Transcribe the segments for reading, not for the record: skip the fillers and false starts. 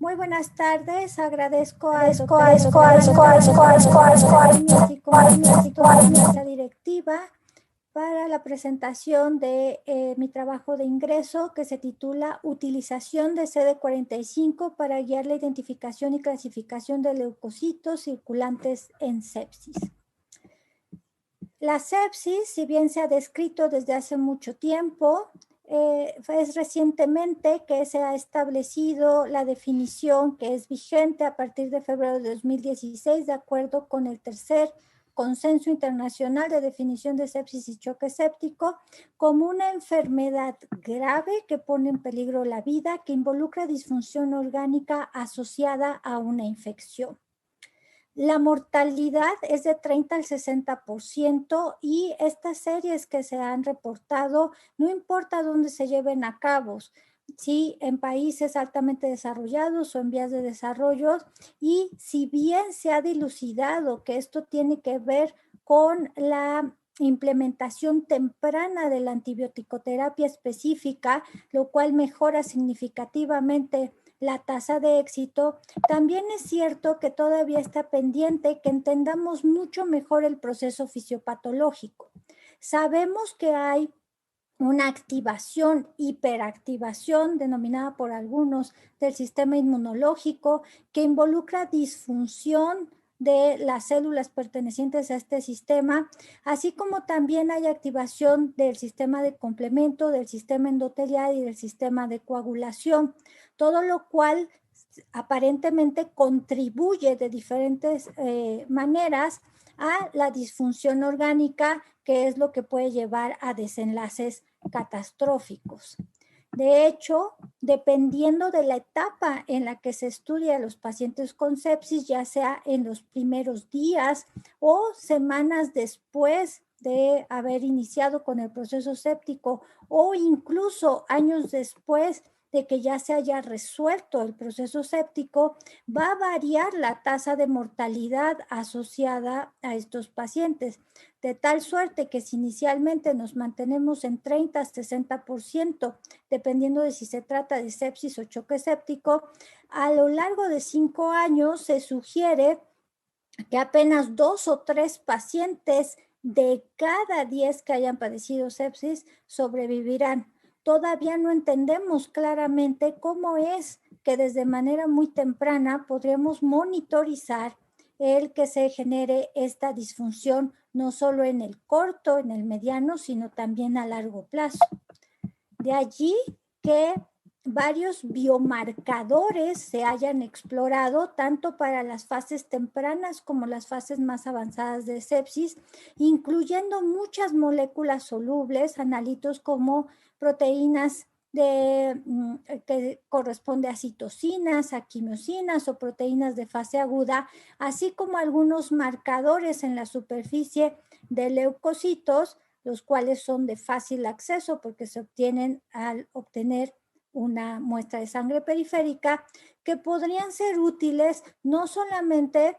Muy buenas tardes, agradezco a mi mesa directiva para la presentación de mi trabajo de ingreso que se titula Utilización de CD45 para guiar la identificación y clasificación de leucocitos circulantes en sepsis. La sepsis, si bien se ha descrito desde hace mucho tiempo, es recientemente que se ha establecido la definición que es vigente a partir de febrero de 2016, de acuerdo con el tercer Consenso Internacional de Definición de Sepsis y Choque Séptico, como una enfermedad grave que pone en peligro la vida, que involucra disfunción orgánica asociada a una infección. La mortalidad es de 30 al 60% y estas series que se han reportado, no importa dónde se lleven a cabo, sí, en países altamente desarrollados o en vías de desarrollo, y si bien se ha dilucidado que esto tiene que ver con la implementación temprana de la antibioticoterapia específica, lo cual mejora significativamente la tasa de éxito, también es cierto que todavía está pendiente que entendamos mucho mejor el proceso fisiopatológico. Sabemos que hay una activación, hiperactivación, denominada por algunos, del sistema inmunológico, que involucra disfunción de las células pertenecientes a este sistema, así como también hay activación del sistema de complemento, del sistema endotelial y del sistema de coagulación, todo lo cual aparentemente contribuye de diferentes maneras a la disfunción orgánica, que es lo que puede llevar a desenlaces catastróficos. De hecho, dependiendo de la etapa en la que se estudia a los pacientes con sepsis, ya sea en los primeros días o semanas después de haber iniciado con el proceso séptico o incluso años después de que ya se haya resuelto el proceso séptico, va a variar la tasa de mortalidad asociada a estos pacientes, de tal suerte que si inicialmente nos mantenemos en 30 a 60%, dependiendo de si se trata de sepsis o choque séptico, a lo largo de 5 años se sugiere que apenas 2 o 3 pacientes de cada 10 que hayan padecido sepsis sobrevivirán. Todavía no entendemos claramente cómo es que desde manera muy temprana podremos monitorizar el que se genere esta disfunción, no solo en el corto, en el mediano, sino también a largo plazo. De allí que varios biomarcadores se hayan explorado tanto para las fases tempranas como las fases más avanzadas de sepsis, incluyendo muchas moléculas solubles, analitos como proteínas que corresponde a citocinas, a quimiosinas o proteínas de fase aguda, así como algunos marcadores en la superficie de leucocitos, los cuales son de fácil acceso porque se obtienen al obtener una muestra de sangre periférica, que podrían ser útiles no solamente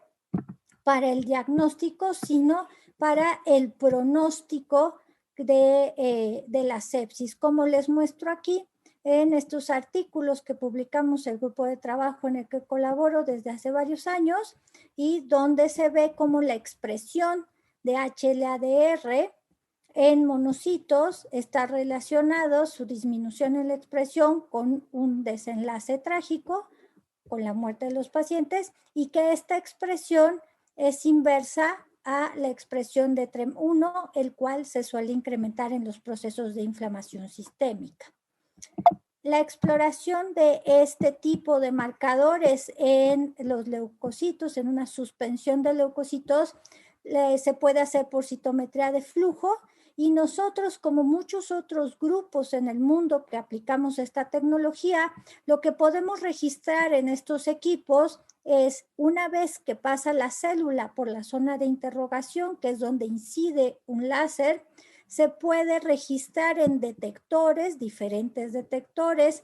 para el diagnóstico, sino para el pronóstico de la sepsis. Como les muestro aquí en estos artículos que publicamos el grupo de trabajo en el que colaboro desde hace varios años y donde se ve cómo la expresión de HLA-DR en monocitos está relacionado su disminución en la expresión con un desenlace trágico, con la muerte de los pacientes, y que esta expresión es inversa a la expresión de TREM1, el cual se suele incrementar en los procesos de inflamación sistémica. La exploración de este tipo de marcadores en los leucocitos, en una suspensión de leucocitos, se puede hacer por citometría de flujo, y nosotros, como muchos otros grupos en el mundo que aplicamos esta tecnología, lo que podemos registrar en estos equipos es, una vez que pasa la célula por la zona de interrogación, que es donde incide un láser, se puede registrar en detectores, diferentes detectores,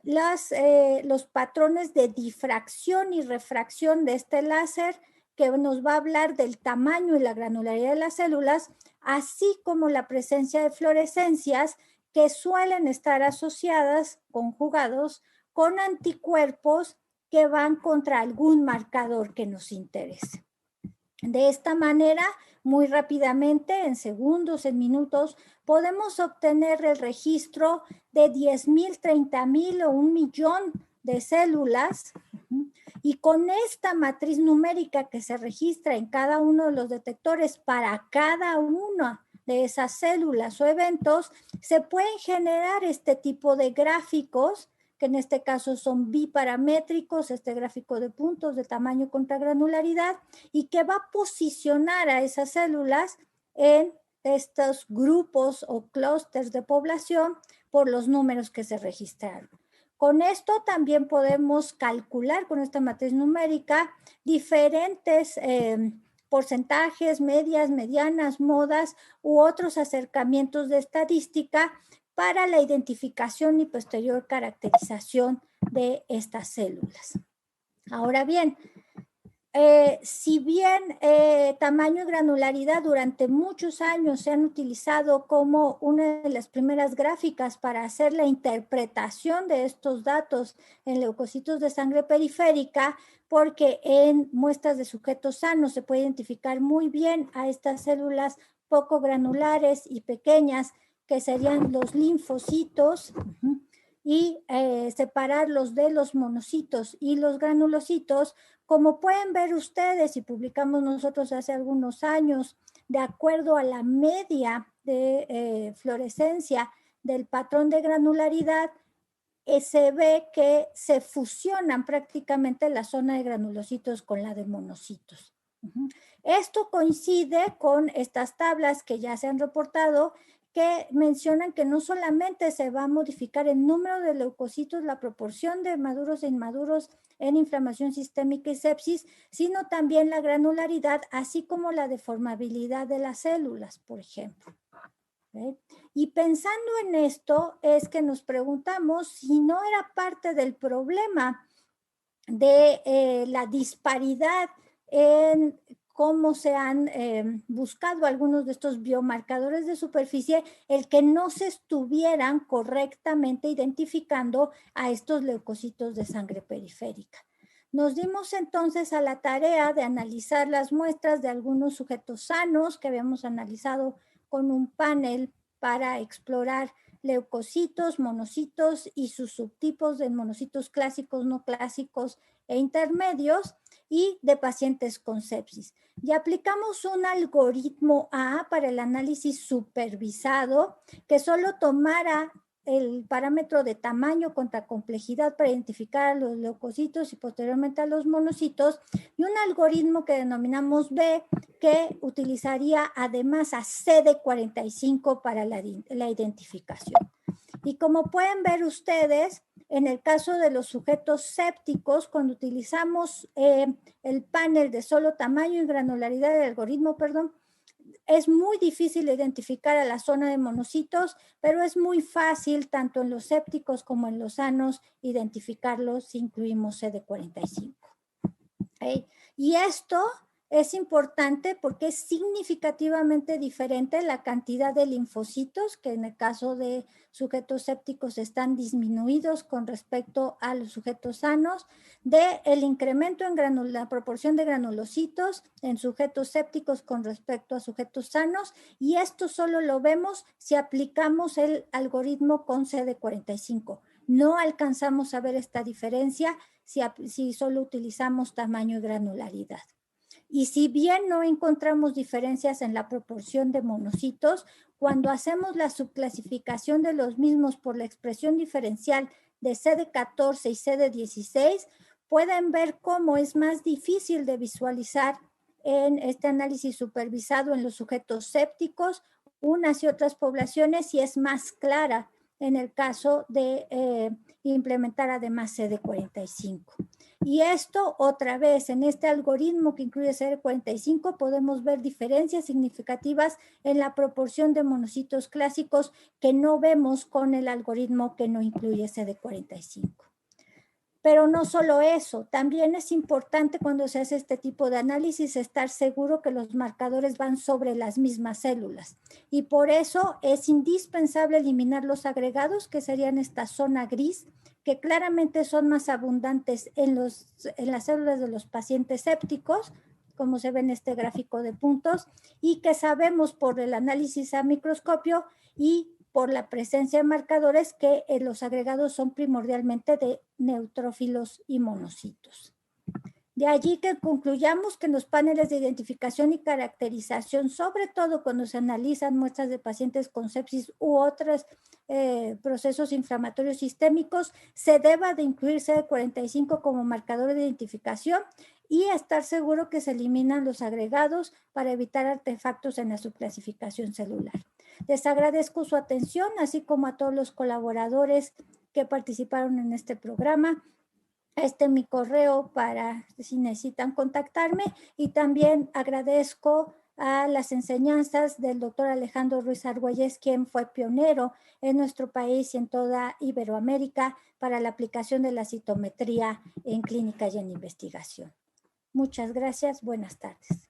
los patrones de difracción y refracción de este láser, que nos va a hablar del tamaño y la granularidad de las células, así como la presencia de fluorescencias que suelen estar asociadas, conjugados, con anticuerpos que van contra algún marcador que nos interese. De esta manera, muy rápidamente, en segundos, en minutos, podemos obtener el registro de 10,000, 30,000 o 1,000,000 de células. Y con esta matriz numérica que se registra en cada uno de los detectores para cada una de esas células o eventos, se pueden generar este tipo de gráficos, que en este caso son biparamétricos, este gráfico de puntos de tamaño contra granularidad, y que va a posicionar a esas células en estos grupos o clústeres de población por los números que se registraron. Con esto también podemos calcular con esta matriz numérica diferentes porcentajes, medias, medianas, modas u otros acercamientos de estadística para la identificación y posterior caracterización de estas células. Ahora bien, si bien tamaño y granularidad durante muchos años se han utilizado como una de las primeras gráficas para hacer la interpretación de estos datos en leucocitos de sangre periférica, porque en muestras de sujetos sanos se puede identificar muy bien a estas células poco granulares y pequeñas, que serían los linfocitos, y separarlos de los monocitos y los granulocitos. Como pueden ver ustedes, y publicamos nosotros hace algunos años, de acuerdo a la media de fluorescencia del patrón de granularidad, se ve que se fusionan prácticamente la zona de granulocitos con la de monocitos. Esto coincide con estas tablas que ya se han reportado, que mencionan que no solamente se va a modificar el número de leucocitos, la proporción de maduros e inmaduros en inflamación sistémica y sepsis, sino también la granularidad, así como la deformabilidad de las células, por ejemplo. ¿Okay? Y pensando en esto, es que nos preguntamos si no era parte del problema de la disparidad en cómo se han buscado algunos de estos biomarcadores de superficie, el que no se estuvieran correctamente identificando a estos leucocitos de sangre periférica. Nos dimos entonces a la tarea de analizar las muestras de algunos sujetos sanos que habíamos analizado con un panel para explorar leucocitos, monocitos y sus subtipos de monocitos clásicos, no clásicos e intermedios, y de pacientes con sepsis. Y aplicamos un algoritmo A para el análisis supervisado, que solo tomara el parámetro de tamaño contra complejidad para identificar a los leucocitos y posteriormente a los monocitos, y un algoritmo que denominamos B, que utilizaría además a CD45 para la identificación. Y como pueden ver ustedes, en el caso de los sujetos sépticos, cuando utilizamos el panel de solo tamaño y granularidad del algoritmo, es muy difícil identificar a la zona de monocitos, pero es muy fácil, tanto en los sépticos como en los sanos, identificarlos si incluimos CD45. ¿Okay? Y esto es importante porque es significativamente diferente la cantidad de linfocitos, que en el caso de sujetos sépticos están disminuidos con respecto a los sujetos sanos, del incremento en la proporción de granulocitos en sujetos sépticos con respecto a sujetos sanos, y esto solo lo vemos si aplicamos el algoritmo con CD45. No alcanzamos a ver esta diferencia si solo utilizamos tamaño y granularidad. Y si bien no encontramos diferencias en la proporción de monocitos, cuando hacemos la subclasificación de los mismos por la expresión diferencial de CD14 y CD16, pueden ver cómo es más difícil de visualizar en este análisis supervisado en los sujetos sépticos unas y otras poblaciones, y es más clara en el caso de implementar además CD45. Y esto, otra vez, en este algoritmo que incluye CD45, podemos ver diferencias significativas en la proporción de monocitos clásicos que no vemos con el algoritmo que no incluye CD45. Pero no solo eso, también es importante cuando se hace este tipo de análisis estar seguro que los marcadores van sobre las mismas células. Y por eso es indispensable eliminar los agregados, que serían esta zona gris, que claramente son más abundantes en las células de los pacientes sépticos, como se ve en este gráfico de puntos, y que sabemos por el análisis a microscopio y por la presencia de marcadores que los agregados son primordialmente de neutrófilos y monocitos. De allí que concluyamos que en los paneles de identificación y caracterización, sobre todo cuando se analizan muestras de pacientes con sepsis u otros procesos inflamatorios sistémicos, se deba de incluir CD45 como marcador de identificación y estar seguro que se eliminan los agregados para evitar artefactos en la subclasificación celular. Les agradezco su atención, así como a todos los colaboradores que participaron en este programa. Este es mi correo para si necesitan contactarme, y también agradezco a las enseñanzas del doctor Alejandro Ruiz Argüelles, quien fue pionero en nuestro país y en toda Iberoamérica para la aplicación de la citometría en clínica y en investigación. Muchas gracias. Buenas tardes.